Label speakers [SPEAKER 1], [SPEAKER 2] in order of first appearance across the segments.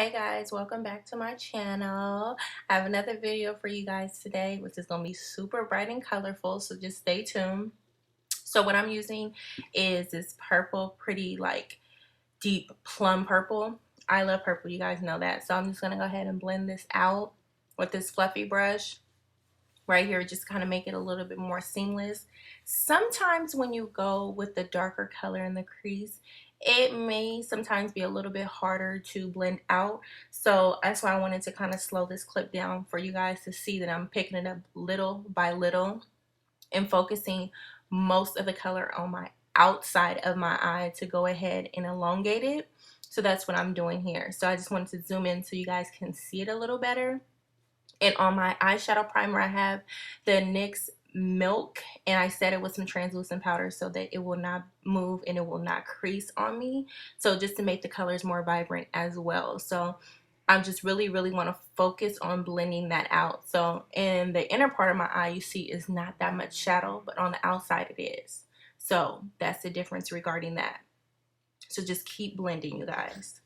[SPEAKER 1] Hey guys, welcome back to my channel. I have another video for you guys today, which is going to be super bright and colorful, so just stay tuned. So what I'm using is this purple, pretty like deep plum purple. I love purple, you guys know that. So I'm just going to go ahead and blend this out with this fluffy brush right here, just kind of make it a little bit more seamless. Sometimes when you go with the darker color in the crease, it may sometimes be a little bit harder to blend out. So that's why I wanted to kind of slow this clip down for you guys to see that I'm picking it up little by little and focusing most of the color on my outside of my eye to go ahead and elongate it. So that's what I'm doing here. So I just wanted to zoom in so you guys can see it a little better. And on my eyeshadow primer, I have the NYX Milk, and I set it with some translucent powder so that it will not move and it will not crease on me. So just to make the colors more vibrant as well. So I just really want to focus on blending that out. So in the inner part of my eye, you see is not that much shadow, but on the outside it is. So that's the difference regarding that. So just keep blending, you guys.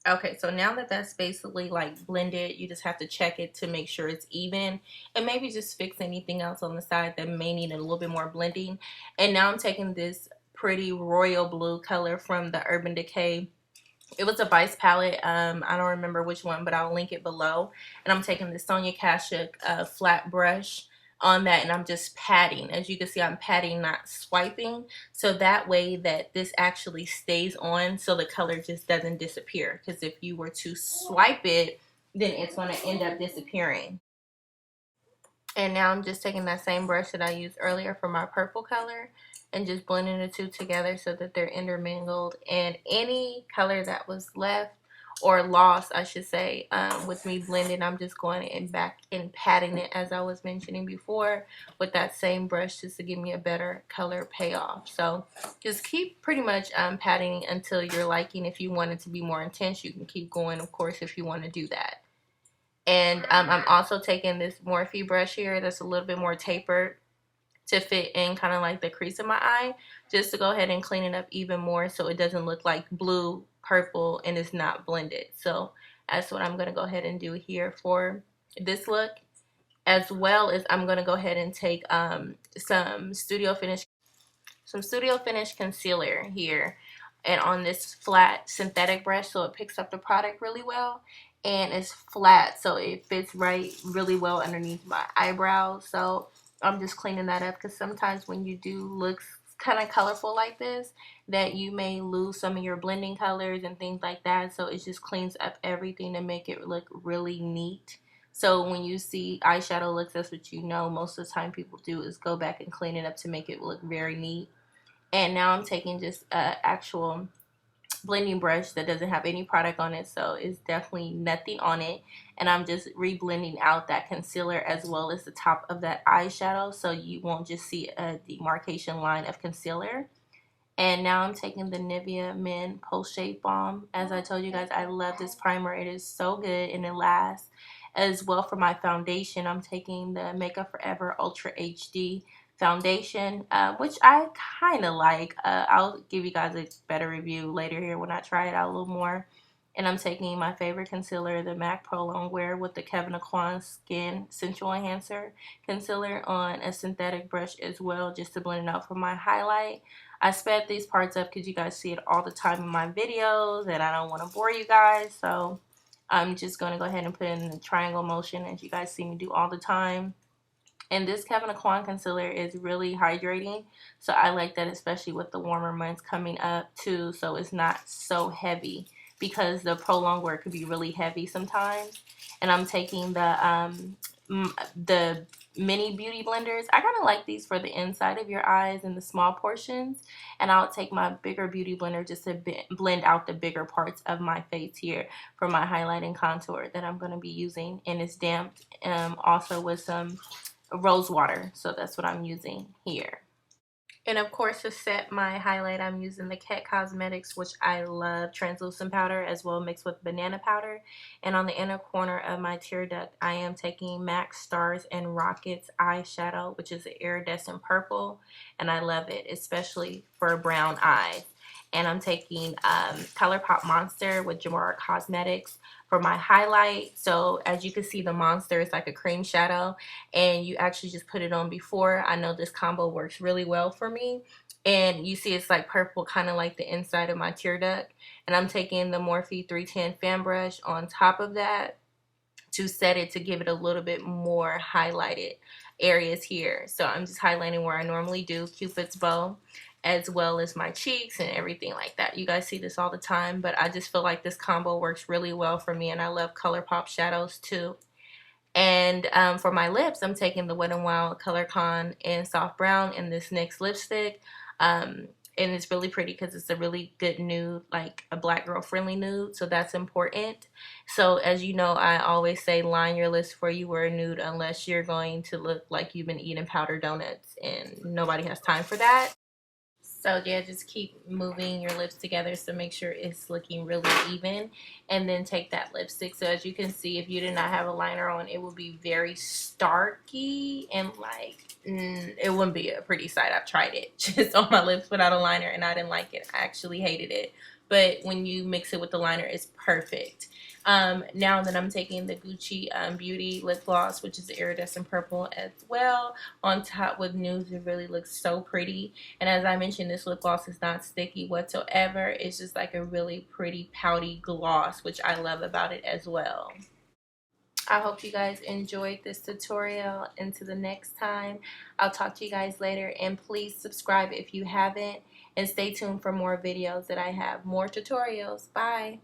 [SPEAKER 1] Okay, so now that that's basically like blended, you just have to check it to make sure it's even and maybe just fix anything else on the side that may need a little bit more blending. And now I'm taking this pretty royal blue color from the Urban Decay. It was a Vice palette. I don't remember which one, but I'll link it below. And I'm taking the Sonia Kashuk flat brush on that, and I'm just patting. As you can see, I'm patting, not swiping, so that way that this actually stays on, so the color just doesn't disappear. Because if you were to swipe it, then it's going to end up disappearing. And now I'm just taking that same brush that I used earlier for my purple color and just blending the two together so that they're intermingled. And any color that was left or lost, I should say, with me blending, I'm just going in back and patting it, as I was mentioning before, with that same brush just to give me a better color payoff. So just keep pretty much patting until you're liking. If you want it to be more intense, you can keep going, of course, if you want to do that. And I'm also taking this Morphe brush here that's a little bit more tapered to fit in kind of like the crease of my eye, just to go ahead and clean it up even more so it doesn't look like blue, purple, and it's not blended. So that's what I'm going to go ahead and do here for this look. As well as I'm going to go ahead and take some Studio Finish concealer here, and on this flat synthetic brush, so it picks up the product really well, and it's flat so it fits really well underneath my eyebrows. So I'm just cleaning that up, because sometimes when you do looks kind of colorful like this, that you may lose some of your blending colors and things like that. So it just cleans up everything to make it look really neat. So when you see eyeshadow looks, that's what you know most of the time people do, is go back and clean it up to make it look very neat. And now I'm taking just an actual blending brush that doesn't have any product on it, so it's definitely nothing on it, and I'm just re-blending out that concealer as well as the top of that eyeshadow, so you won't just see a demarcation line of concealer. And now I'm taking the Nivea Men Post Shave Balm. As I told you guys, I love this primer. It is so good and it lasts. As well, for my foundation, I'm taking the Makeup Forever Ultra HD foundation, which I kind of like. I'll give you guys a better review later here when I try it out a little more. And I'm taking my favorite concealer, the MAC Prolongwear, with the Kevyn Skin Sensual Enhancer concealer on a synthetic brush as well, just to blend it out for my highlight. I sped these parts up because you guys see it all the time in my videos, and I don't want to bore you guys. So I'm just going to go ahead and put it in the triangle motion, as you guys see me do all the time. And this Kevyn concealer is really hydrating, so I like that, especially with the warmer months coming up too, so it's not so heavy, because the prolongwear could be really heavy sometimes. And I'm taking the mini beauty blenders. I kind of like these for the inside of your eyes and the small portions, and I'll take my bigger beauty blender just to blend out the bigger parts of my face here for my highlight and contour that I'm going to be using. And it's damped also with some rose water, so that's what I'm using here. And of course, to set my highlight, I'm using the Kett Cosmetics, which I love, translucent powder as well, mixed with banana powder. And on the inner corner of my tear duct, I am taking MAC Stars and Rockets eyeshadow, which is an iridescent purple, and I love it, especially for brown eyes. And I'm taking Colourpop Monster with Gerard Cosmetics for my highlight. So as you can see, the Monster is like a cream shadow, and you actually just put it on before. I know this combo works really well for me. And you see it's like purple, kind of like the inside of my tear duct. And I'm taking the Morphe 310 fan brush on top of that to set it, to give it a little bit more highlighted areas here. So I'm just highlighting where I normally do, Cupid's bow, as well as my cheeks and everything like that. You guys see this all the time, but I just feel like this combo works really well for me, and I love Colourpop shadows too. And for my lips, I'm taking the Wet n Wild Color Con in Soft Brown in this NYX lipstick. And it's really pretty because it's a really good nude, like a black girl friendly nude, so that's important. So as you know, I always say line your lips before you wear a nude, unless you're going to look like you've been eating powdered donuts, and nobody has time for that. So yeah, just keep moving your lips together so make sure it's looking really even, and then take that lipstick. So as you can see, if you did not have a liner on, it would be very starky and like it wouldn't be a pretty sight. I've tried it just on my lips without a liner and I didn't like it. I actually hated it. But when you mix it with the liner, it's perfect. Now that I'm taking the Gucci Beauty lip gloss, which is iridescent purple as well, on top with nudes, it really looks so pretty. And as I mentioned, this lip gloss is not sticky whatsoever. It's just like a really pretty pouty gloss, which I love about it as well. I hope you guys enjoyed this tutorial. Until the next time, I'll talk to you guys later. And please subscribe if you haven't. And stay tuned for more videos that I have. More tutorials. Bye.